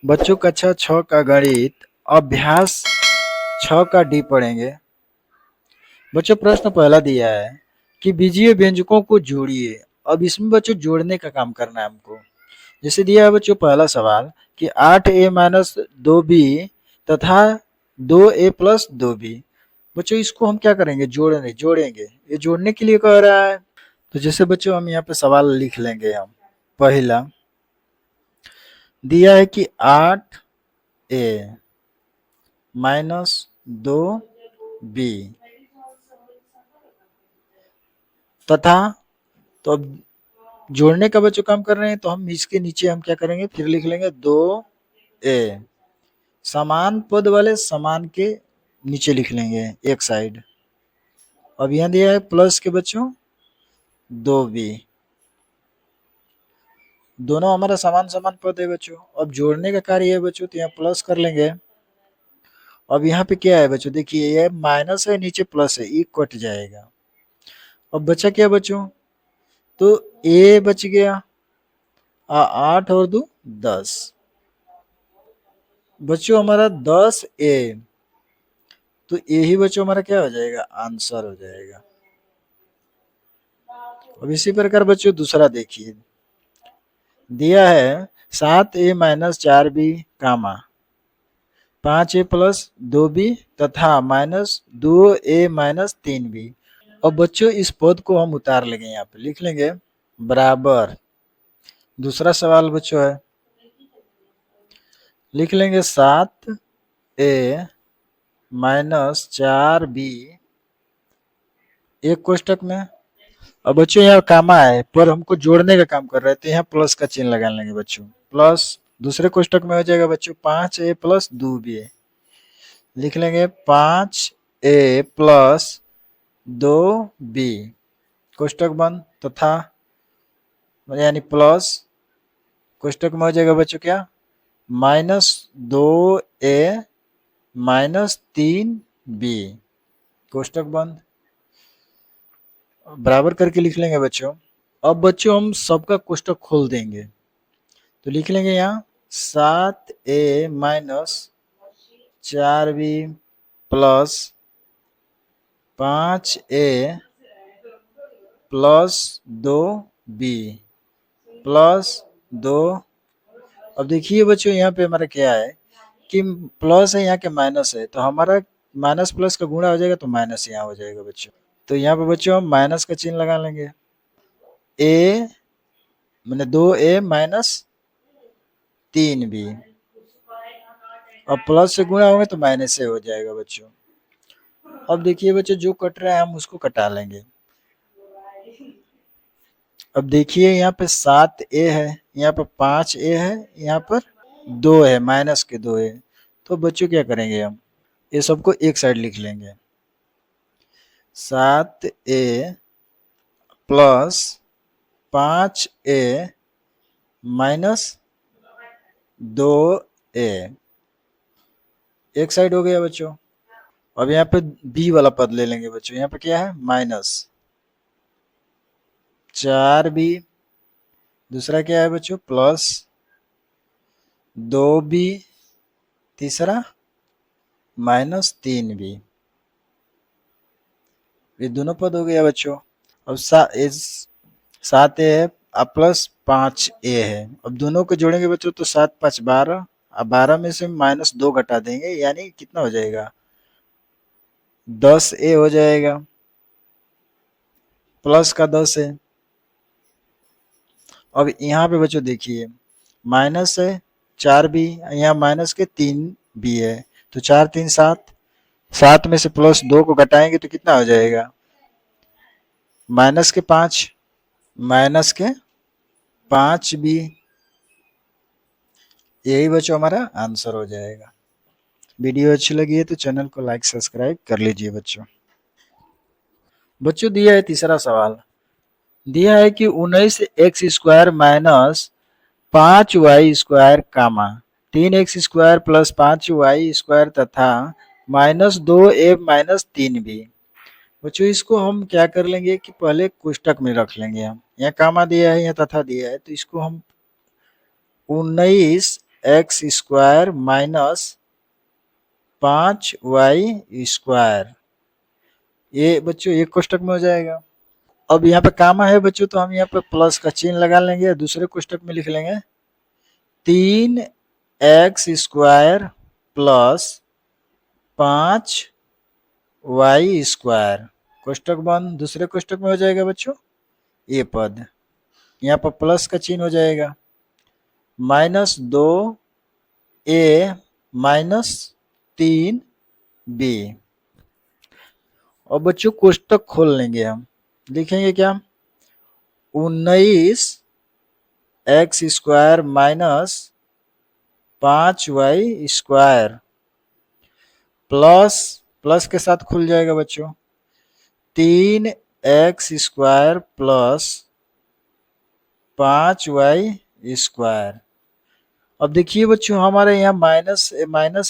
बच्चों कक्षा 6 का गणित अभ्यास 6 का डी पढ़ेंगे। बच्चों प्रश्न पहला दिया है कि बीजीय व्यंजकों को जोड़िए। अब इसमें बच्चों जोड़ने का काम करना है हमको। जैसे दिया है बच्चों पहला सवाल कि 8a माइनस 2b तथा 2a प्लस 2b। बच्चों इसको हम क्या करेंगे, जोड़ेंगे। ये जोड़ने के लिए कह रहा है, तो जैसे बच्चों हम यहाँ पे सवाल लिख लेंगे। हम पहला दिया है कि 8a माइनस 2b तथा, तो अब जोड़ने का बच्चों काम कर रहे हैं, तो हम इसके नीचे हम क्या करेंगे, फिर लिख लेंगे 2a समान पद वाले समान के नीचे लिख लेंगे एक साइड। अब यहाँ दिया है प्लस के बच्चों 2b, दोनों हमारा समान समान पद है बच्चों। अब जोड़ने का कार्य है बच्चों, तो यहाँ प्लस कर लेंगे। अब यहाँ पे क्या है बच्चों, देखिए ये माइनस है, नीचे प्लस है, ये कट जाएगा। अब बचा क्या बच्चों, तो a बच गया 8 और 2 10 बच्चों, हमारा 10a, तो यही बच्चों हमारा क्या हो जाएगा, आंसर हो जाएगा। अब इसी प्रकार बच्चों दूसरा देखिए, दिया है 7a माइनस 4b कामा 5a प्लस 2b तथा माइनस 2a माइनस 3b। अब बच्चों इस पद को हम उतार लेंगे, यहाँ पे लिख लेंगे बराबर। दूसरा सवाल बच्चों है, लिख लेंगे 7a माइनस 4b एक कोष्टक में। अब बच्चों यहाँ कामा है पर हमको जोड़ने का काम कर रहे थे, यहाँ प्लस का चिन्ह लगा लेंगे बच्चों। प्लस दूसरे कोष्टक में हो जाएगा बच्चों 5a प्लस 2b, लिख लेंगे 5a प्लस 2b कोष्टक बंद तथा यानी प्लस कोष्टक में हो जाएगा बच्चों क्या, माइनस 2a माइनस 3b कोष्टक बंद, बराबर करके लिख लेंगे बच्चों। अब बच्चों हम सबका कोष्टक खोल देंगे, तो लिख लेंगे यहाँ 7a minus 4b plus 5a plus 2b plus 2। अब देखिए बच्चों यहाँ पे हमारा क्या है कि प्लस है, यहाँ के माइनस है, तो हमारा माइनस प्लस का गुणा हो जाएगा, तो माइनस यहाँ हो जाएगा बच्चों। तो यहाँ पे बच्चों हम माइनस का चिन्ह लगा लेंगे। a मैंने 2a माइनस 3b, अब प्लस से गुणा होंगे तो माइनस से हो जाएगा बच्चों। अब देखिए बच्चों जो कट रहा है हम उसको कटा लेंगे। अब देखिए यहाँ पे 7a है, यहाँ पर 5a है, यहाँ पर 2 है, माइनस के 2 है। तो बच्चों क्या करेंगे, हम ये सबको एक साइड लिख लेंगे। 7a plus 5a minus 2a एक साइड हो गया बच्चों। अब यहाँ पे b वाला पद ले लेंगे बच्चों, यहाँ पे क्या है माइनस 4b, दूसरा क्या है बच्चों प्लस 2b, तीसरा माइनस 3b, ये दोनों पद हो गया बच्चों। अब 7a है अब प्लस 5a है, अब दोनों को जोड़ेंगे बच्चों तो 7 5 12, अब 12 में से माइनस 2 घटा देंगे, यानी कितना हो जाएगा 10a हो जाएगा, प्लस का 10 है। अब यहाँ पे बच्चों देखिए माइनस है 4b, यहाँ माइनस के 3b है, तो 4 3 7, 7 में से प्लस 2 को घटाएंगे तो कितना हो जाएगा माइनस के 5, माइनस के 5b, यही बच्चों हमारा आंसर हो जाएगा। वीडियो अच्छी लगी है तो चैनल को लाइक सब्सक्राइब कर लीजिए बच्चों। बच्चों दिया है तीसरा सवाल, दिया है कि 19x square minus 5y square comma 3x square plus 5y square तथा माइनस 2a माइनस 3b। बच्चों इसको हम क्या कर लेंगे कि पहले कोष्टक में रख लेंगे। हम यहाँ कामा दिया है, यहाँ तथा दिया है, तो इसको हम 19 x square minus 5y square, ये बच्चों एक कोष्टक में हो जाएगा। अब यहाँ पे कामा है बच्चों, तो हम यहाँ पे प्लस का चिन्ह लगा लेंगे, दूसरे कोष्टक में लिख लेंगे 3x² प्लस 5y², कोष्टक बंद। दूसरे कोष्टक में हो जाएगा बच्चों ये पद, यहाँ पर प्लस का चिन्ह हो जाएगा, -2a माइनस 3b। और बच्चों कोष्टक खोल लेंगे, हम लिखेंगे क्या, 19x² माइनस 5y² प्लस के साथ खुल जाएगा बच्चों 3x² प्लस 5y²। अब देखिए बच्चों हमारे यहाँ माइनस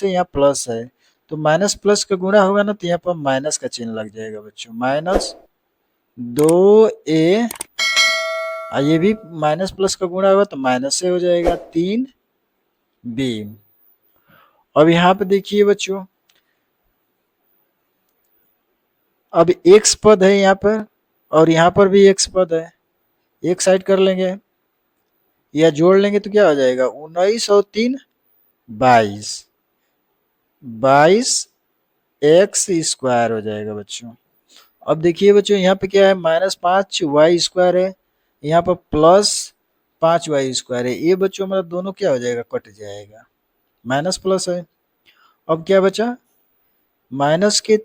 है, यहाँ प्लस है, तो माइनस प्लस का गुणा होगा ना, तो यहाँ पर माइनस का चिन्ह लग जाएगा बच्चों, -2a, ये भी माइनस प्लस का गुणा होगा तो माइनस से हो जाएगा 3b। अब यहाँ पे देखिए बच्चों, अब x पद है यहाँ पर और यहाँ पर भी x पद है, एक साइड कर लेंगे या जोड़ लेंगे तो क्या हो जाएगा, 19 और 3 22 x² हो जाएगा बच्चों। अब देखिए बच्चों यहाँ पे क्या है, -5y² है, यहाँ पर प्लस 5y² है, ये बच्चों मतलब दोनों क्या हो जाएगा, कट जाएगा, माइनस प्लस है। अब क्या बचा, माइनस के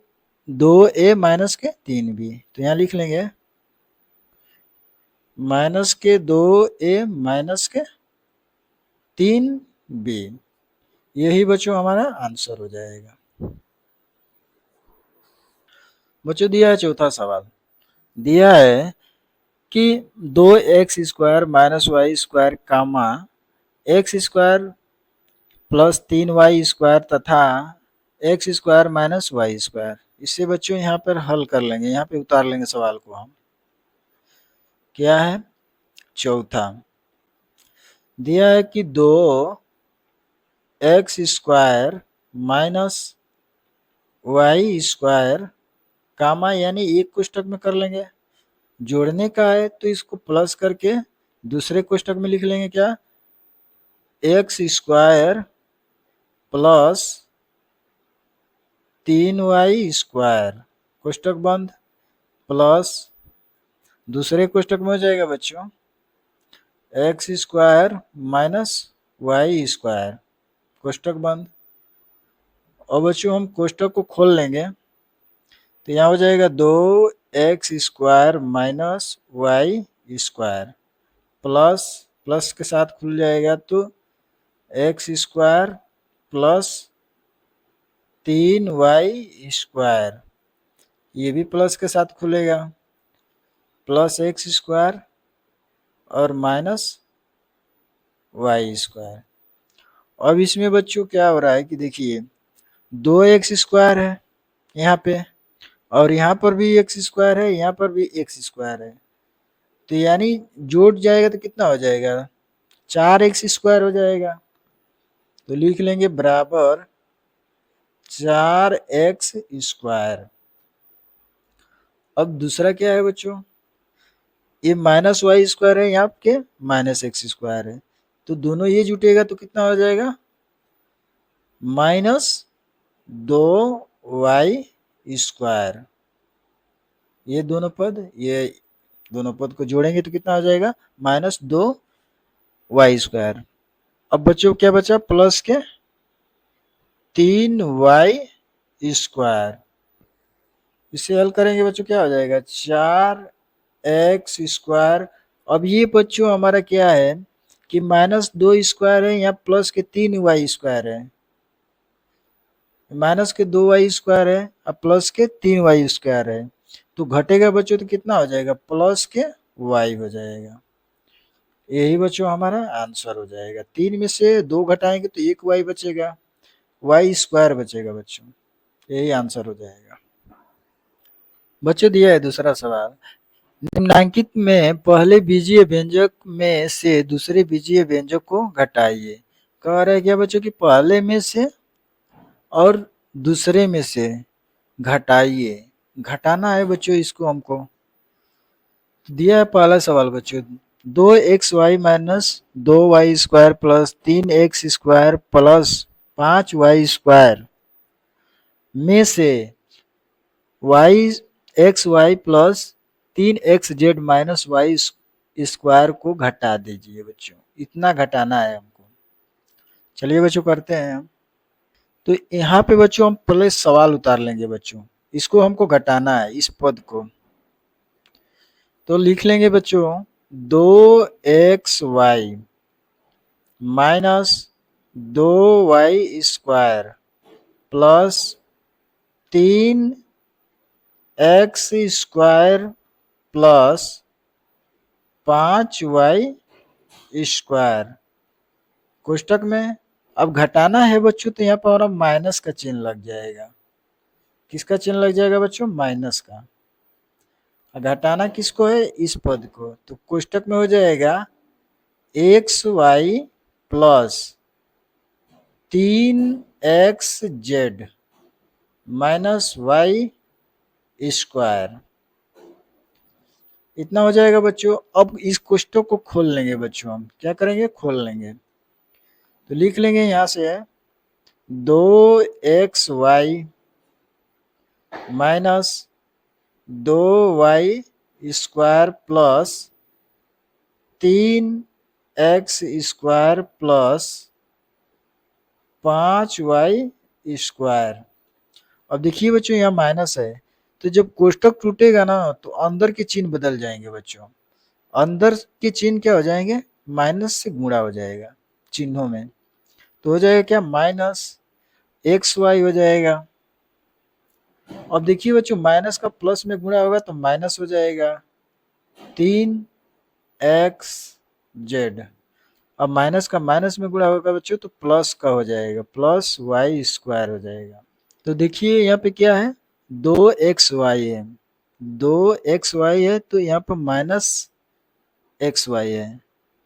2a माइनस के 3b, तो यहाँ लिख लेंगे -2a माइनस के 3b, यही बच्चों हमारा आंसर हो जाएगा। बच्चों दिया है चौथा सवाल, दिया है कि 2x² माइनस y² कामा x² प्लस 3y² तथा x² माइनस y²। इससे बच्चों यहाँ पर हल कर लेंगे, यहाँ पे उतार लेंगे सवाल को हम। क्या है, चौथा दिया है कि 2x² माइनस y² कामा, यानी एक कोष्टक में कर लेंगे, जोड़ने का है तो इसको प्लस करके दूसरे कोष्टक में लिख लेंगे क्या, x² प्लस 3y², कोष्टक बंद, प्लस दूसरे कोष्टक में हो जाएगा बच्चों x² माइनस y², कोष्टक बंद। और बच्चों हम कोष्टक को खोल लेंगे तो यहाँ हो जाएगा 2x² माइनस y² प्लस के साथ खुल जाएगा तो x² प्लस 3y², ये भी प्लस के साथ खुलेगा, प्लस x² और माइनस y²। अब इसमें बच्चों क्या हो रहा है कि देखिए 2x² है यहाँ पे, और यहाँ पर भी x² है, यहाँ पर भी x² है, तो यानी जोड़ जाएगा तो कितना हो जाएगा, 4x² हो जाएगा, तो लिख लेंगे बराबर 4x²। अब दूसरा क्या है बच्चों, ये माइनस y² है, यहाँ के माइनस x² है, तो दोनों ये जुटेगा तो कितना हो जाएगा, -2y²। ये दोनों पद को जोड़ेंगे तो कितना हो जाएगा, -2y²। अब बच्चों क्या बचा, प्लस के 3y², इसे हल करेंगे बच्चों क्या हो जाएगा, 4x²। अब ये बच्चों हमारा क्या है कि -2y² है, यहाँ प्लस के 3y² है, माइनस के 2y² है और प्लस के 3y² है, तो घटेगा बच्चों तो कितना हो जाएगा, प्लस के y हो जाएगा, यही बच्चों हमारा आंसर हो जाएगा। 3 में से 2 घटाएंगे तो 1 y बचेगा, y² बचेगा बच्चों, यही आंसर हो जाएगा। बच्चों दिया है दूसरा सवाल, निम्नांकित में पहले बीजीय व्यंजक में से दूसरे बीजीय व्यंजक को घटाइए, कह रहे हैं क्या बच्चों कि पहले में से और दूसरे में से घटाइए। घटाना है बच्चों इसको हमको। दिया है पहला सवाल बच्चों, 2xy minus 2y² plus 3x² plus 5y² में से xy plus 3xz minus y² को घटा दीजिए बच्चों। इतना घटाना है हमको। चलिए बच्चों करते हैं हम। तो यहाँ पे बच्चों हम पहले सवाल उतार लेंगे बच्चों। इसको हमको घटाना है इस पद को। तो लिख लेंगे बच्चों 2xy minus 2y² plus 3x² plus 5y² कोष्टक में। अब घटाना है बच्चों तो यहाँ पर हमारा माइनस का चिन्ह लग जाएगा। किसका चिन्ह लग जाएगा बच्चों? माइनस का। घटाना किसको है? इस पद को। तो कोष्टक में हो जाएगा xy plus 3xz minus y²। इतना हो जाएगा बच्चों। अब इस कोष्टक को खोल लेंगे बच्चों। हम क्या करेंगे? खोल लेंगे। तो लिख लेंगे यहाँ से 2xy minus 2y² plus 3x² plus 5y²। अब देखिए बच्चों यहाँ माइनस है, तो जब कोष्टक टूटेगा ना तो अंदर के चिन्ह बदल जाएंगे बच्चों। अंदर के चिन्ह क्या हो जाएंगे? माइनस से गुणा हो जाएगा चिन्हों में। तो हो जाएगा क्या? माइनस xy हो जाएगा। अब देखिए बच्चों माइनस का प्लस में गुणा होगा तो माइनस हो जाएगा 3xz। अब माइनस का माइनस में गुणा होगा बच्चों तो प्लस का हो जाएगा, प्लस y² हो जाएगा। तो देखिए यहाँ पे क्या है? 2xy है, 2xy है तो यहाँ पर माइनस xy है।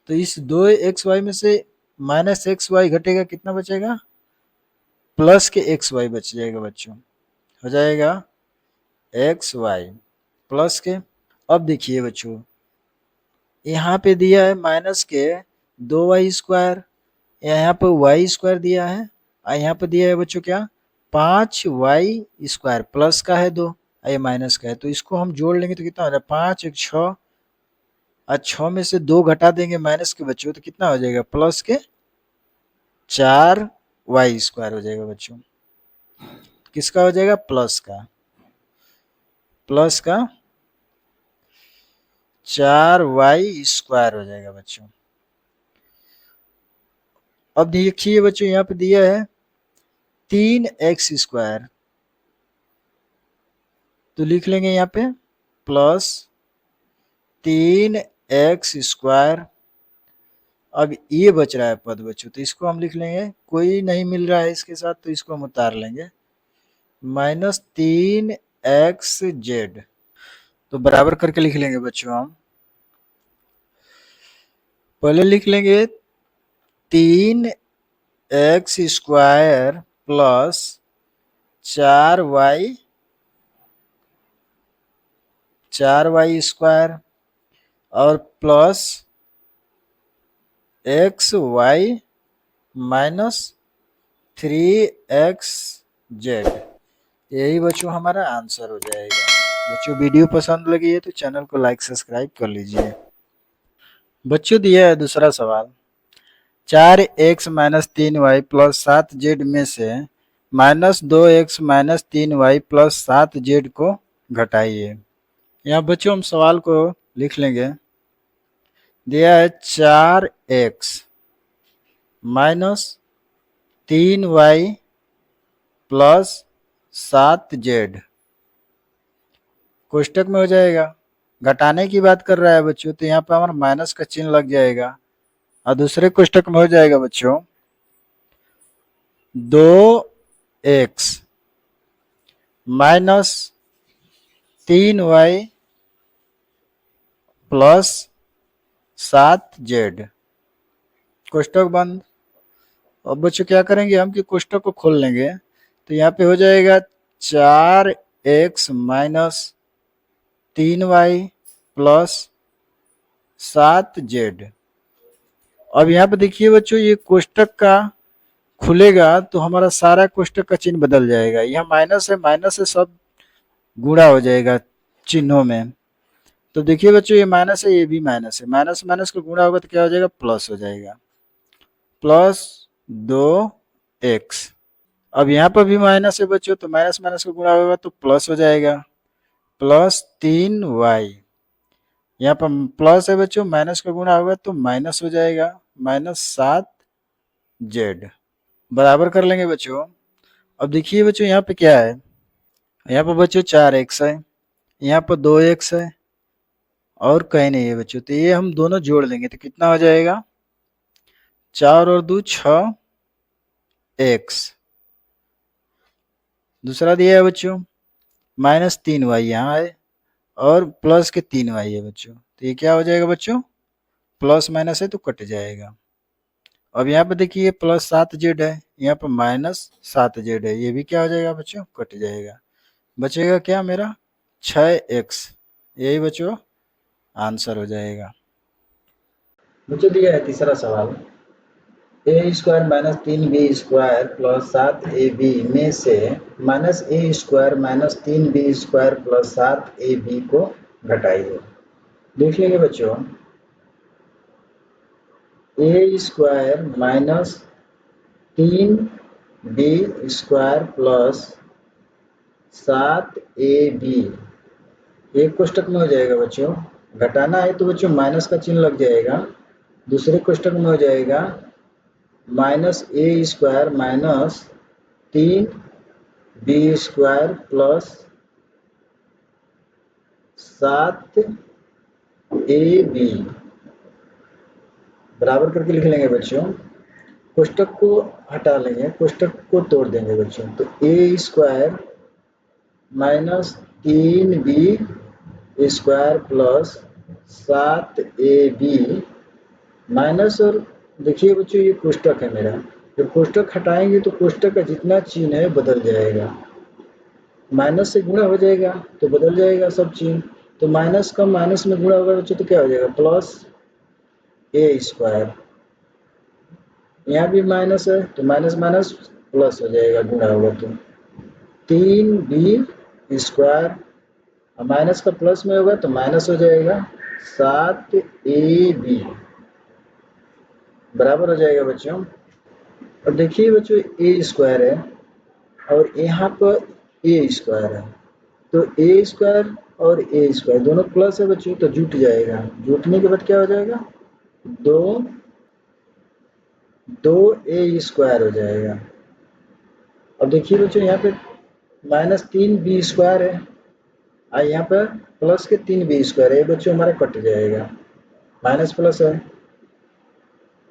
तो इस 2xy में से माइनस xy घटेगा, कितना बचेगा? प्लस के xy बच जाएगा बच्चों। हो जाएगा xy प्लस के। अब देखिए बच्चों यहाँ पे दिया है माइनस के 2y², यहाँ पे y² दिया है और यहाँ पे दिया है बच्चों क्या? 5y² प्लस का है 2 और ये माइनस का है। तो इसको हम जोड़ लेंगे तो कितना हो जाएगा? 5 1 6 और 6 में से 2 घटा देंगे माइनस के बच्चों तो कितना हो जाएगा? प्लस के 4y² हो जाएगा बच्चों। किसका हो जाएगा? प्लस का। प्लस का 4y² हो जाएगा बच्चों। अब देखिए बच्चों यहाँ पे दिया है 3x², तो लिख लेंगे यहाँ पे प्लस 3x²। अब ये बच रहा है पद बच्चों तो इसको हम लिख लेंगे, कोई नहीं मिल रहा है इसके साथ तो इसको हम उतार लेंगे, माइनस 3xz। तो बराबर करके लिख लेंगे बच्चों। हम पहले लिख लेंगे 3x² प्लस 4y² और प्लस xy माइनस 3xz। यही बच्चों हमारा आंसर हो जाएगा। बच्चों वीडियो पसंद लगी है तो चैनल को लाइक सब्सक्राइब कर लीजिए। बच्चों दिया है दूसरा सवाल, 4x minus 3y plus 7z में से minus 2x minus 3y plus 7z को घटाइए। यहाँ बच्चों हम सवाल को लिख लेंगे। दिया है 4x minus 3y plus 7z कोष्टक में हो जाएगा। घटाने की बात कर रहा है बच्चों तो यहाँ पर हमारा माइनस का चिन्ह लग जाएगा और दूसरे कोष्टक में हो जाएगा बच्चों 2x minus 3y plus 7z कोष्टक बंद। अब बच्चों क्या करेंगे हम कि कोष्टक को खोल लेंगे, तो यहाँ पे हो जाएगा 4x minus 3y plus 7z। अब यहाँ पे देखिए बच्चों, ये कोष्टक का खुलेगा तो हमारा सारा कोष्टक का चिन्ह बदल जाएगा। यह माइनस से सब गुणा हो जाएगा चिन्हों में। तो देखिए बच्चों, ये माइनस है, ये भी माइनस है, माइनस माइनस का गुणा होगा तो क्या हो जाएगा, प्लस हो जाएगा, प्लस 2x। अब यहाँ पर भी माइनस है बच्चों, तो माइनस माइनस का गुणा होगा तो प्लस हो जाएगा, प्लस 3y। यहाँ पर प्लस है बच्चों, माइनस का गुणा होगा तो माइनस हो जाएगा, माइनस 7z। बराबर कर लेंगे बच्चों। अब देखिए बच्चों, यहाँ पे क्या है, यहाँ पर बच्चों 4x है, यहाँ पर 2x है और कहीं नहीं है बच्चों, तो ये हम दोनों जोड़ लेंगे तो कितना हो जाएगा, 4 और 2 6x। दूसरा दिया है बच्चों माइनस 3y यहाँ है और प्लस के 3y है बच्चों, तो ये क्या हो जाएगा बच्चों, प्लस माइनस है तो कट जाएगा। अब यहाँ पे देखिए प्लस 7z है, यहाँ पर माइनस 7z है, ये भी क्या हो जाएगा बच्चों, कट जाएगा। बचेगा क्या मेरा 6x। यही बच्चों आंसर हो जाएगा। बच्चों दिया है तीसरा सवाल, a square minus 3b square plus 7ab में से minus a square minus 3b square plus 7ab को घटाइए। देख लेंगे बच्चों, a square minus 3b square plus 7ab एक कोष्टक में हो जाएगा बच्चों। घटाना है तो बच्चों माइनस का चिन्ह लग जाएगा। दूसरे कोष्टक में हो जाएगा minus a square minus 3b square plus 7ab बराबर करके लिख लेंगे बच्चों। कोष्टक को हटा लेंगे, कोष्टक को तोड़ देंगे बच्चों, तो a square minus 3b square plus 7ab minus, और देखिए बच्चों ये कोष्टक है मेरा, जब कोष्टक हटाएंगे तो कोष्टक का जितना चिन्ह है बदल जाएगा, माइनस से गुणा हो जाएगा तो बदल जाएगा सब चिन्ह। तो माइनस का माइनस में गुणा होगा बच्चों तो क्या हो जाएगा, प्लस ए स्क्वायर। यहाँ भी माइनस है तो माइनस माइनस प्लस हो जाएगा, गुणा होगा तो 3b स्क्वायर, माइनस का प्लस में होगा तो माइनस हो जाएगा 7ab बराबर हो जाएगा बच्चों। और देखिए बच्चों ए स्क्वायर है और यहाँ पर ए स्क्वायर है, तो ए स्क्वायर और ए स्क्वायर दोनों प्लस है बच्चों, तो जुट जाएगा। जुटने के बाद क्या हो जाएगा, दो ए स्क्वायर हो जाएगा। अब देखिए बच्चों यहाँ पे माइनस 3b स्क्वायर है और यहाँ पर प्लस के 3b स्क्वायर है, बच्चों हमारा कट जाएगा, माइनस प्लस है।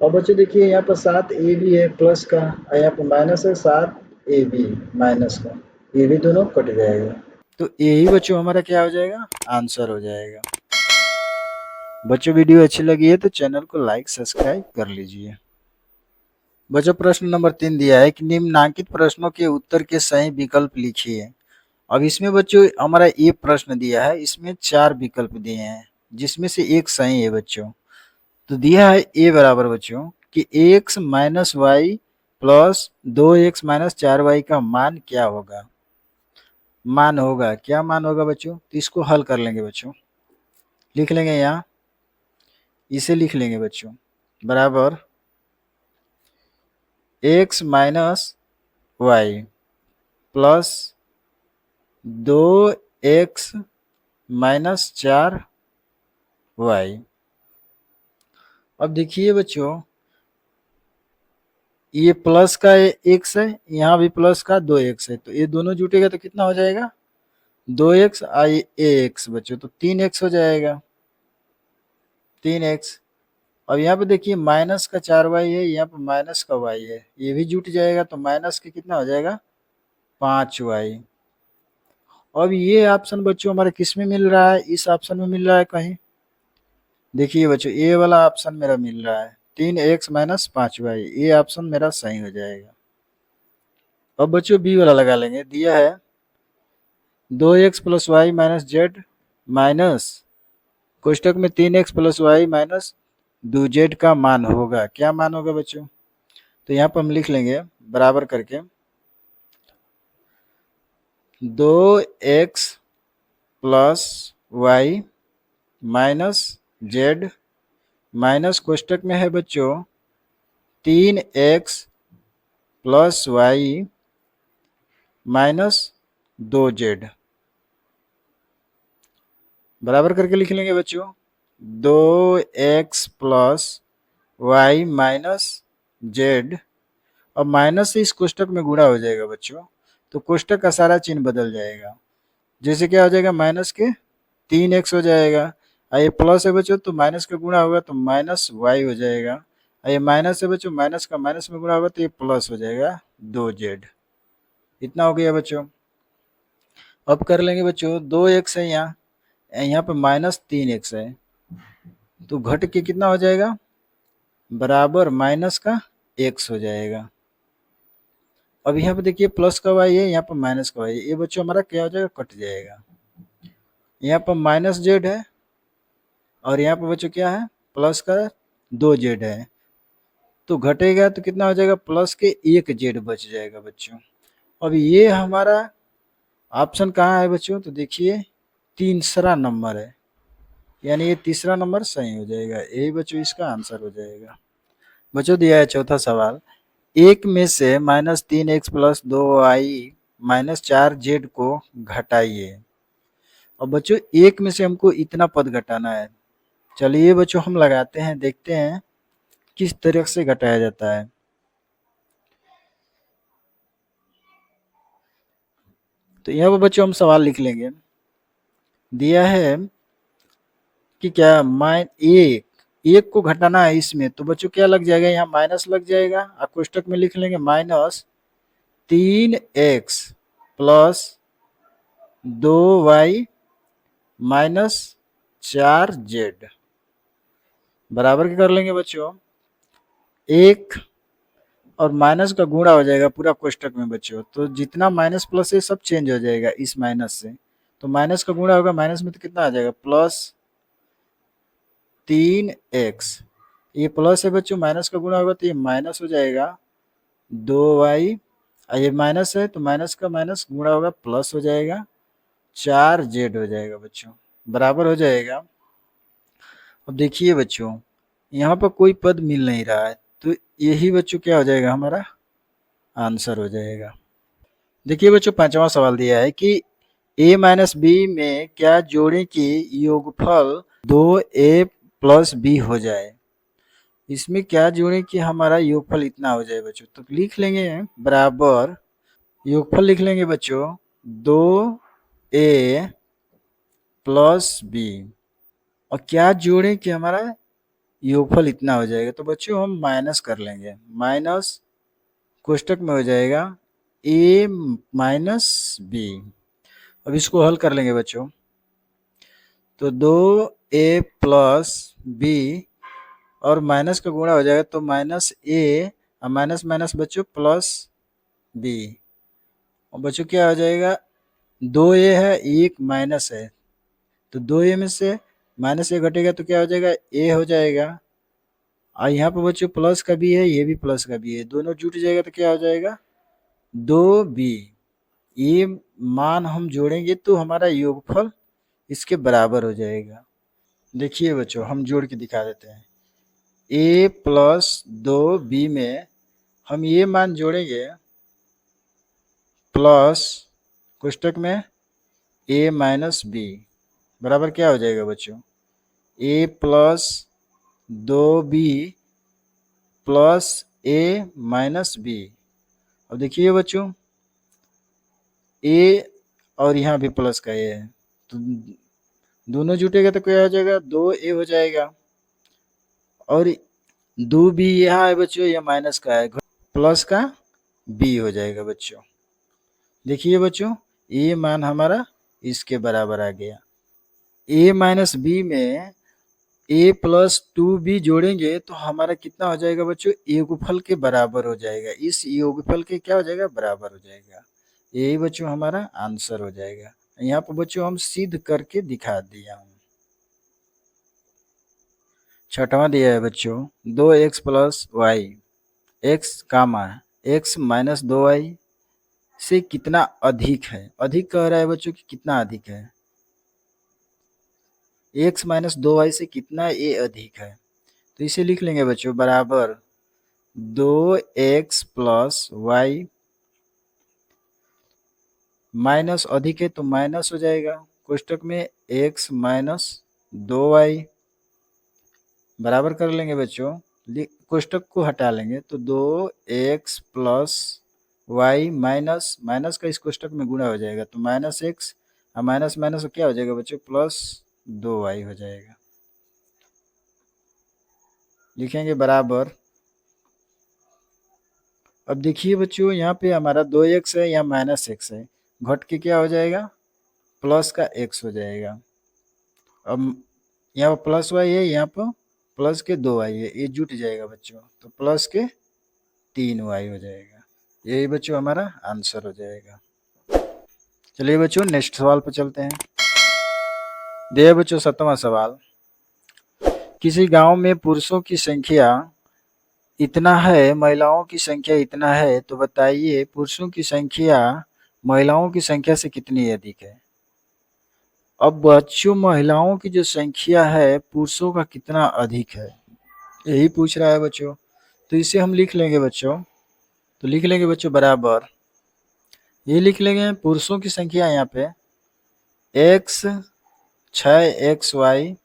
और बच्चों देखिए यहाँ पर 7ab है प्लस का और यहाँ पर माइनस है 7ab माइनस का, ये भी दोनों कट जाएगा। तो यही बच्चों हमारा क्या हो जाएगा, आंसर हो जाएगा। बच्चों वीडियो अच्छी लगी है तो चैनल को लाइक सब्सक्राइब कर लीजिए। बच्चों प्रश्न नंबर 3 दिया है कि निम्नलिखित प्रश्नों के उत्तर के सही विकल्प लिखिए। अब इसमें बच्चों हमारा ये प्रश्न दिया है, इसमें 4 विकल्प दिए हैं जिसमें से एक सही है बच्चों। तो दिया है ए बराबर बच्चों कि x minus y plus 2x minus 4y का मान क्या होगा। मान होगा, क्या मान होगा बच्चों, तो इसको हल कर लेंगे बच्चों, लिख लेंगे यहाँ, इसे लिख लेंगे बच्चों, बराबर x minus y plus 2x minus 4y। अब देखिए बच्चों ये प्लस का x है, यहाँ भी प्लस का 2x है, तो ये दोनों जुटेगा तो कितना हो जाएगा, 2x आई ax बच्चों, तो 3x हो जाएगा, 3x। अब यहाँ पे देखिए माइनस का 4y है, यहाँ पे माइनस का y है, ये भी जुट जाएगा तो माइनस के कितना हो जाएगा, 5y। अब ये ऑप्शन बच्चों हमारे किस में मिल रहा है, इस ऑप्शन में मिल रहा है कहीं, देखिए बच्चों ये वाला ऑप्शन मेरा मिल रहा है, 3x माइनस 5y, ये ऑप्शन मेरा सही हो जाएगा। अब बच्चों बी वाला लगा लेंगे। दिया है 2x plus y minus z minus कोष्टक में 3x plus y minus 2z का मान होगा। क्या मान होगा बच्चों? तो यहाँ पर हम लिख लेंगे बराबर करके 2x plus y minus z minus कोष्टक में है बच्चों 3x plus y minus 2z, बराबर करके लिख लेंगे बच्चों 2x प्लस वाई माइनस जेड। अब माइनस से इस कोष्टक में गुणा हो जाएगा बच्चों, तो कोष्टक का सारा चिन्ह बदल जाएगा। जैसे क्या हो जाएगा, माइनस के 3x हो जाएगा, और ये प्लस है बच्चों तो माइनस का गुणा होगा तो माइनस वाई हो जाएगा, और ये माइनस है बच्चों, माइनस का माइनस में गुणा होगा तो ये प्लस हो जाएगा 2z। इतना हो गया बच्चों। अब कर लेंगे बच्चों 2x है यहाँ पे माइनस 3x है, तो घट के कितना हो जाएगा, बराबर माइनस का x हो जाएगा। अब यहाँ पे देखिए प्लस का y है, यहाँ पर माइनस का y है, ये बच्चों हमारा क्या हो जाएगा, कट जाएगा। यहाँ पर माइनस जेड है और यहाँ पर बच्चों क्या है, प्लस का 2z है, तो घटेगा तो कितना हो जाएगा, प्लस के 1z बच जाएगा बच्चों। अब ये हमारा ऑप्शन कहाँ है बच्चों, तो देखिए तीसरा नंबर है, यानी ये तीसरा नंबर सही हो जाएगा। यही बच्चों इसका आंसर हो जाएगा। बच्चों दिया है चौथा सवाल, एक में से minus 3x plus 2y minus 4z को घटाइए। और बच्चों एक में से हमको इतना पद घटाना है। चलिए बच्चों हम लगाते हैं, देखते हैं किस तरह से घटाया जाता है। तो यहाँ पर बच्चों हम सवाल लिख लेंगे। दिया है कि क्या एक को घटाना है इसमें, तो बच्चों क्या लग जाएगा, यहाँ माइनस लग जाएगा और कोष्टक में लिख लेंगे minus 3x plus 2y minus 4z, बराबर के कर लेंगे बच्चों, एक और माइनस का गुणा हो जाएगा पूरा कोष्टक में बच्चों, तो जितना माइनस प्लस है सब चेंज हो जाएगा इस माइनस से, तो माइनस का गुणा होगा माइनस में तो कितना आ जाएगा, प्लस 3x, ये प्लस है बच्चों, माइनस का गुणा होगा तो ये माइनस हो जाएगा 2y, ये माइनस है तो माइनस का माइनस गुणा होगा प्लस हो जाएगा 4z हो जाएगा बच्चों, बराबर हो जाएगा। अब देखिए बच्चों यहाँ पर कोई पद मिल नहीं रहा है, तो यही बच्चों क्या हो जाएगा, हमारा आंसर हो जाएगा। देखिए बच्चों पांचवा सवाल दिया है कि a माइनस बी में क्या जोड़ें कि योगफल 2a प्लस बी हो जाए। इसमें क्या जोड़ें कि हमारा योगफल इतना हो जाए बच्चों, तो लिख लेंगे बराबर, योगफल लिख लेंगे बच्चों 2a प्लस बी, और क्या जोड़ें कि हमारा योगफल इतना हो जाएगा, तो बच्चों हम माइनस कर लेंगे, माइनस कोष्टक में हो जाएगा a माइनस बी। अब इसको हल कर लेंगे बच्चों, तो 2a प्लस बी और माइनस का गुणा हो जाएगा तो माइनस a और माइनस माइनस बच्चों प्लस b, और बच्चों क्या हो जाएगा, 2a है एक माइनस है, तो 2a में से माइनस a घटेगा तो क्या हो जाएगा, a हो जाएगा, और यहाँ पर बच्चों प्लस का भी है, ये भी प्लस का भी है, दोनों जुट जाएगा तो क्या हो जाएगा 2b। ये मान हम जोड़ेंगे तो हमारा योगफल इसके बराबर हो जाएगा। देखिए बच्चों हम जोड़ के दिखा देते हैं, a प्लस 2b में हम ये मान जोड़ेंगे प्लस कोष्टक में a माइनस बी, बराबर क्या हो जाएगा बच्चों, a plus 2b plus a minus b. अब देखिए बच्चों a और यहाँ भी प्लस का a है, तो दोनों जुटेगा तो क्या हो जाएगा, 2a हो जाएगा, और 2b यहाँ है बच्चों, यह माइनस का है, प्लस का b हो जाएगा बच्चों। देखिए बच्चों ये मान हमारा इसके बराबर आ गया। a माइनस बी में ए प्लस टू बी जोड़ेंगे तो हमारा कितना हो जाएगा बच्चों, योगफल के बराबर हो जाएगा। इस योगफल के क्या हो जाएगा, बराबर हो जाएगा। यही बच्चों हमारा आंसर हो जाएगा। यहाँ पर बच्चों हम सिद्ध करके दिखा दिया हूँ। छठवां दिया है बच्चों, 2x plus Y x comma x minus 2y से कितना अधिक है। अधिक कह रहा है बच्चों कि कितना अधिक है, x माइनस 2y से कितना ये अधिक है। तो इसे लिख लेंगे बच्चों बराबर 2x प्लस वाई, माइनस अधिक है तो माइनस हो जाएगा, कोष्टक में x माइनस 2y बराबर कर लेंगे बच्चों, कोष्टक को हटा लेंगे तो 2x plus y minus minus का इस कोष्टक में गुणा हो जाएगा तो माइनस एक्स और माइनस माइनस क्या हो जाएगा बच्चों, प्लस 2y हो जाएगा। लिखेंगे बराबर, अब देखिए बच्चों यहाँ पे हमारा 2x है, यहाँ माइनस एक्स है, घट के क्या हो जाएगा, प्लस का x हो जाएगा। अब यहाँ पर प्लस वाई है, यहाँ पर प्लस के 2y है, ये जुट जाएगा बच्चों तो प्लस के 3y हो जाएगा। यही बच्चों हमारा आंसर हो जाएगा। चलिए बच्चों नेक्स्ट सवाल पर चलते हैं। देखिए बच्चों 7वां सवाल, किसी गांव में पुरुषों की संख्या इतना है, महिलाओं की संख्या इतना है, तो बताइए पुरुषों की संख्या महिलाओं की संख्या से कितनी अधिक है। अब बच्चों महिलाओं की जो संख्या है पुरुषों का कितना अधिक है, यही पूछ रहा है बच्चों। तो इसे हम लिख लेंगे बच्चों, तो लिख लेंगे बच्चों बराबर, ये लिख लेंगे पुरुषों की संख्या यहाँ पे x 6xy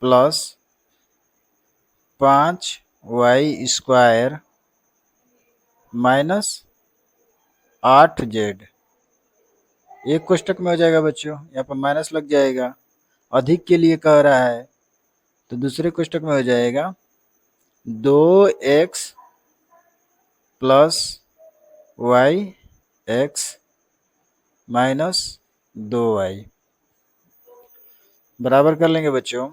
plus 5y square minus 8z, एक कोष्टक में हो जाएगा बच्चों, यहाँ पर माइनस लग जाएगा, अधिक के लिए कह रहा है तो दूसरे कोष्टक में हो जाएगा 2x plus Y x minus 2y बराबर कर लेंगे बच्चों,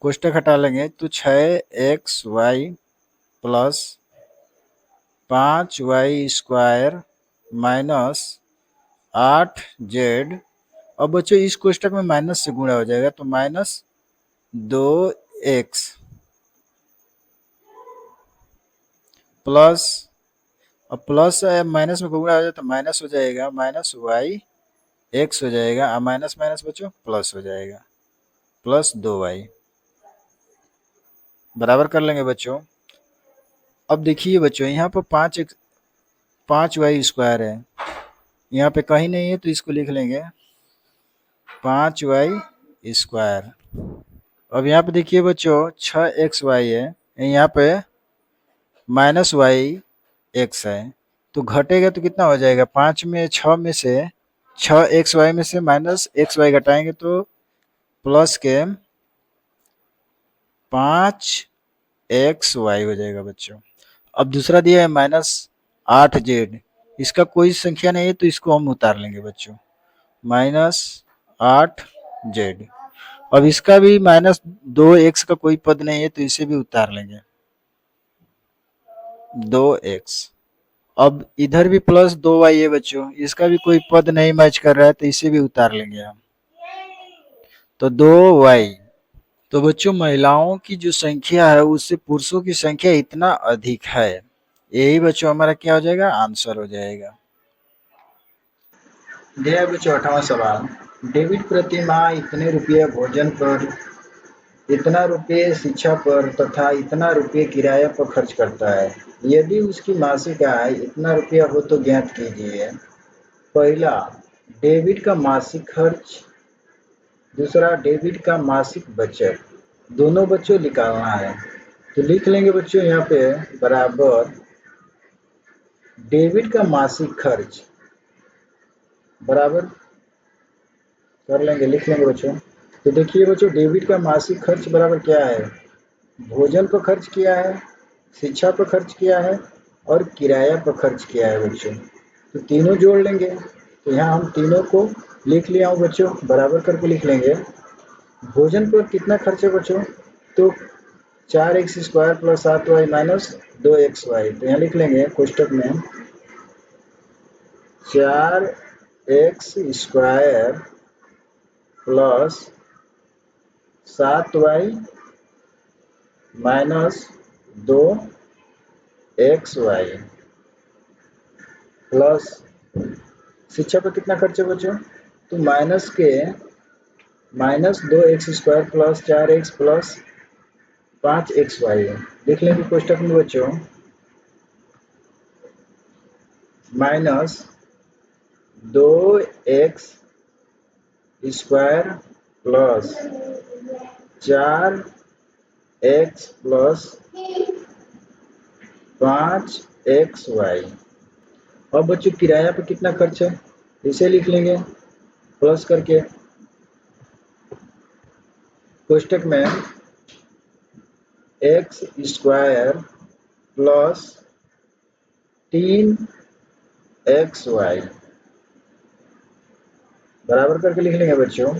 कोष्टक हटा लेंगे तो 6xy plus 5y square minus 8z। अब बच्चों इस कोष्टक में माइनस से गुणा हो जाएगा तो माइनस 2x प्लस, अब प्लस माइनस में गुणा हो जाए तो माइनस हो जाएगा, माइनस वाई एक्स हो जाएगा, और माइनस माइनस बच्चों प्लस हो जाएगा, प्लस 2y बराबर कर लेंगे बच्चों। अब देखिए बच्चों यहाँ पर 5y स्क्वायर है, यहाँ पे कहीं नहीं है तो इसको लिख लेंगे 5y स्क्वायर। अब यहाँ पे देखिए बच्चों 6xy है, यहाँ पे माइनस वाई एक्स है, तो घटेगा तो कितना हो जाएगा, 5 में 6 में से 6xy में से माइनस xy घटाएंगे तो प्लस के 5xy हो जाएगा बच्चों। अब दूसरा दिया है माइनस 8z, इसका कोई संख्या नहीं है तो इसको हम उतार लेंगे बच्चों, माइनस 8z। अब इसका भी माइनस 2x का कोई पद नहीं है तो इसे भी उतार लेंगे 2x। अब इधर भी प्लस 2y है बच्चों, इसका भी कोई पद नहीं मैच कर रहा है तो इसे भी उतार लेंगे हम, तो 2y। तो बच्चों महिलाओं की जो संख्या है उससे पुरुषों की संख्या इतना अधिक है, यही बच्चों हमारा क्या हो जाएगा, आंसर हो जाएगा। देखिए बच्चों 8वां सवाल, डेबिट प्रति माह इतने रुपये भोजन पर, इतना रुपये शिक्षा पर तथा इतना रुपये किराया पर खर्च करता है। यदि उसकी मासिक आय इतना रुपया हो तो ज्ञात कीजिए। पहला डेबिट का मासिक खर्च, दूसरा डेबिट का मासिक बचत, दोनों बच्चों निकालना है। तो लिख लेंगे बच्चों यहाँ पे बराबर डेबिट का मासिक खर्च बराबर कर लेंगे, लिख लेंगे बच्चों। तो देखिए बच्चों डेबिट का मासिक खर्च बराबर क्या है, भोजन पर खर्च किया है, शिक्षा पर खर्च किया है और किराया पर खर्च किया है बच्चों। तो तीनों जोड़ लेंगे, तो यहाँ हम तीनों को लिख लिया हूँ बच्चों, बराबर करके लिख लेंगे भोजन पर कितना खर्च है बच्चों? तो 4x² plus 7y minus 2xy। तो यहाँ लिख लेंगे कोष्टक में 4x² plus 7y minus 2xy plus शिक्षा पर कितना खर्च है बच्चों? तो -2x² plus 4x plus 5xy है। लिख लेंगे कोष्टक में बच्चों -2x² plus 4x plus 5xy। अब बच्चों किराया पे कितना खर्च है? इसे लिख लेंगे प्लस करके कोष्टक में x² प्लस 3xy बराबर करके लिख लेंगे बच्चों।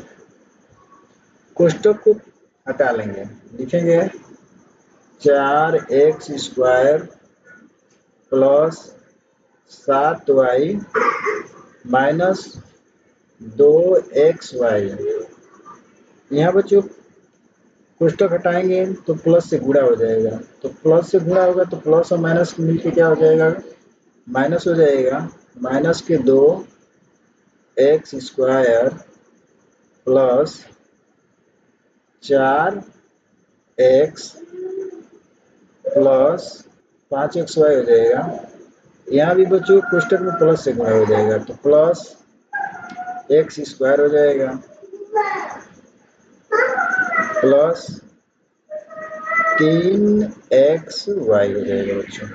कोष्टक को हटा लेंगे, लिखेंगे 4x² plus 7y minus 2xy। यहाँ बच्चों कोष्टक हटाएंगे तो प्लस से गुणा हो जाएगा, तो प्लस से गुणा होगा तो प्लस और माइनस मिलके क्या हो जाएगा? माइनस हो जाएगा। माइनस के 2x² plus 4x plus 5xy हो जाएगा। यहाँ भी बच्चों कोष्टक में प्लस से गुणा हो जाएगा, तो प्लस x² हो जाएगा प्लस 3xy हो जाएगा बच्चों।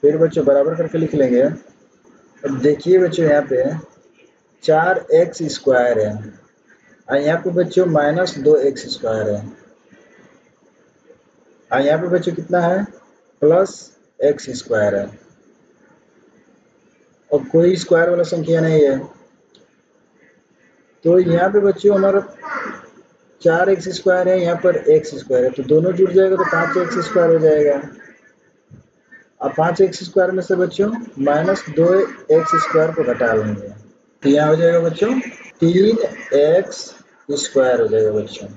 फिर बच्चों बराबर करके लिख लेंगे। अब देखिए बच्चों यहाँ पे 4x² है और यहाँ पे बच्चों -2x² है और यहाँ पे बच्चों कितना है? +x² है और कोई स्क्वायर वाला संख्या नहीं है, तो यहाँ पे बच्चों हमारा 4x² है, यहाँ पर x² है, तो दोनों जुड़ जाएगा तो 5x² हो जाएगा। अब 5x² में से बच्चों -2x² को घटा लेंगे तो यहाँ हो जाएगा बच्चों 3x² हो जाएगा बच्चों।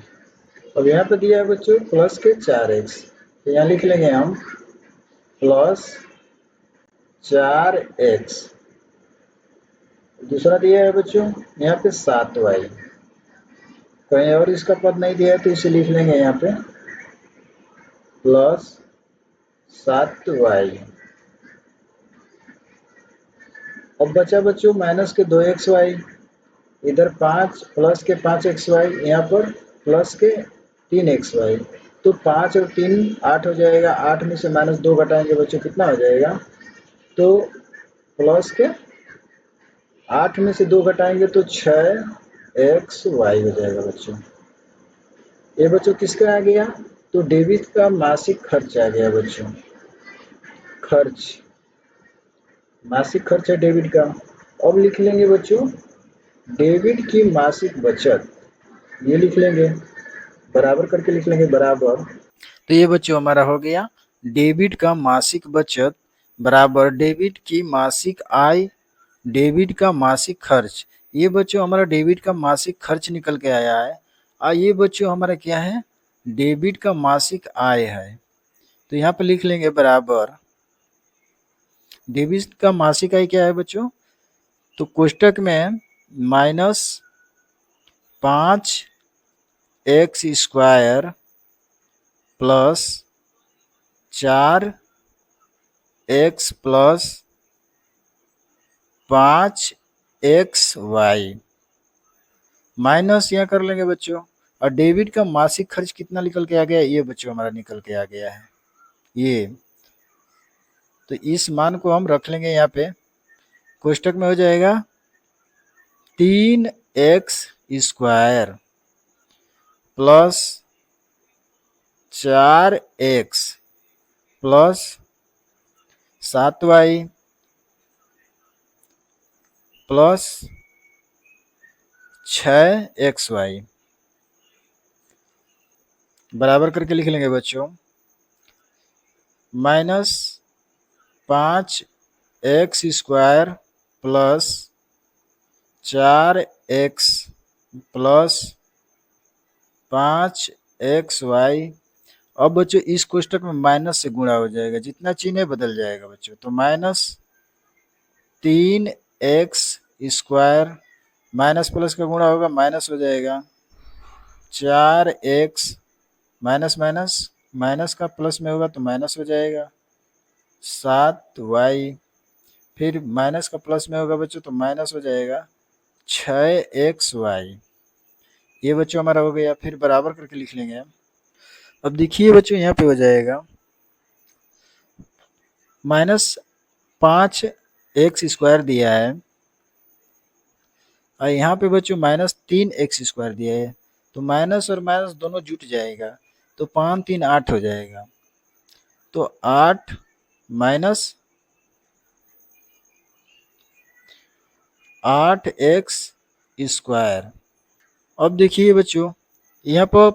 अब यहाँ पे दिया है बच्चों प्लस के 4x, तो यहाँ लिख लेंगे हम प्लस 4x। दूसरा दिया है बच्चों यहाँ पे 7y, कहीं और इसका पद नहीं दिया है तो इसे लिख लेंगे यहाँ पे प्लस 7y। अब बचा बच्चों माइनस के 2xy, इधर 5 प्लस के 5xy, यहाँ पर प्लस के 3xy, तो 5 और 3 8 हो जाएगा। 8 में से -2 घटाएंगे बच्चों कितना हो जाएगा? तो प्लस के 8 में से 2 घटाएंगे तो 6xy हो जाएगा बच्चों। ये बच्चों किसका आ गया? तो डेबिट का मासिक खर्च आ गया बच्चों। खर्च, मासिक खर्च है डेबिट का। अब लिख लेंगे बच्चों डेबिट की मासिक बचत, ये लिख लेंगे बराबर करके लिख लेंगे बराबर। तो ये बच्चों हमारा हो गया डेबिट का मासिक बचत बराबर डेबिट की मासिक आय डेबिट का मासिक खर्च। ये बच्चों हमारा डेबिट का मासिक खर्च निकल के आया है और ये बच्चों हमारा क्या है? डेबिट का मासिक आय है। तो यहाँ पे लिख लेंगे बराबर डेबिट का मासिक आय क्या है बच्चों? तो कोष्टक में -5x² plus 4x plus 5xy minus यहाँ कर लेंगे बच्चों। और डेबिट का मासिक खर्च कितना निकल के आ गया? ये बच्चों हमारा निकल के आ गया है ये। तो इस मान को हम रख लेंगे यहाँ पे, कोष्टक में हो जाएगा 3x² plus 4x plus 7y plus 6xy बराबर करके लिख लेंगे बच्चों, minus 5x² plus 4x plus 5xy। अब बच्चों इस कोष्टक में माइनस से गुणा हो जाएगा, जितना चिन्ह बदल जाएगा बच्चों। तो -3x² माइनस प्लस का गुणा होगा, माइनस हो जाएगा। 4x माइनस माइनस माइनस का प्लस में होगा तो माइनस हो जाएगा। 7y फिर माइनस का प्लस में होगा बच्चों तो माइनस हो जाएगा। 6xy ये बच्चों हमारा हो गया। फिर बराबर करके लिख लेंगे हम। अब देखिए बच्चों यहाँ पे हो जाएगा -5x² दिया है और यहाँ पे बच्चों -3x² दिया है, तो माइनस और माइनस दोनों जुट जाएगा, तो 5 3 8 हो जाएगा। तो 8 माइनस 8x²। अब देखिए बच्चों यहाँ पर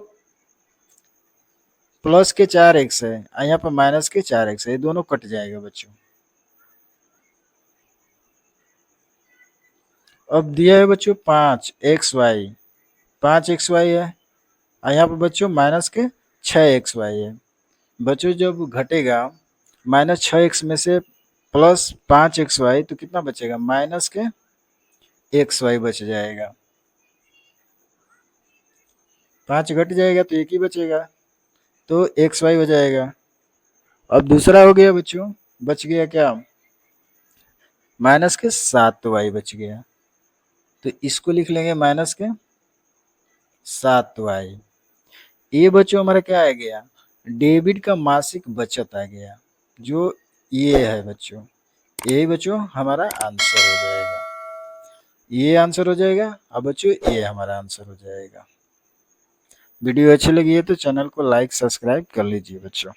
प्लस के 4x है और यहाँ पर माइनस के 4x है, ये दोनों कट जाएगा बच्चों। अब दिया है बच्चों 5xy, 5xy है और यहाँ पर बच्चों माइनस के 6xy है। बच्चों जब घटेगा -6x में से प्लस 5xy तो कितना बचेगा, माइनस के xy बच जाएगा। 5 घट जाएगा तो एक ही बचेगा, तो xy हो जाएगा। अब दूसरा हो गया बच्चों, बच गया क्या, माइनस के 7y बच गया, तो इसको लिख लेंगे माइनस के 7y। ये बच्चों हमारा क्या आ गया, डेबिट का मासिक बचत आ गया, जो ये है बच्चों। यही बच्चों हमारा आंसर हो जाएगा, ये आंसर हो जाएगा। अब बच्चों ये हमारा आंसर हो जाएगा। वीडियो अच्छी लगी है तो चैनल को लाइक सब्सक्राइब कर लीजिए बच्चों।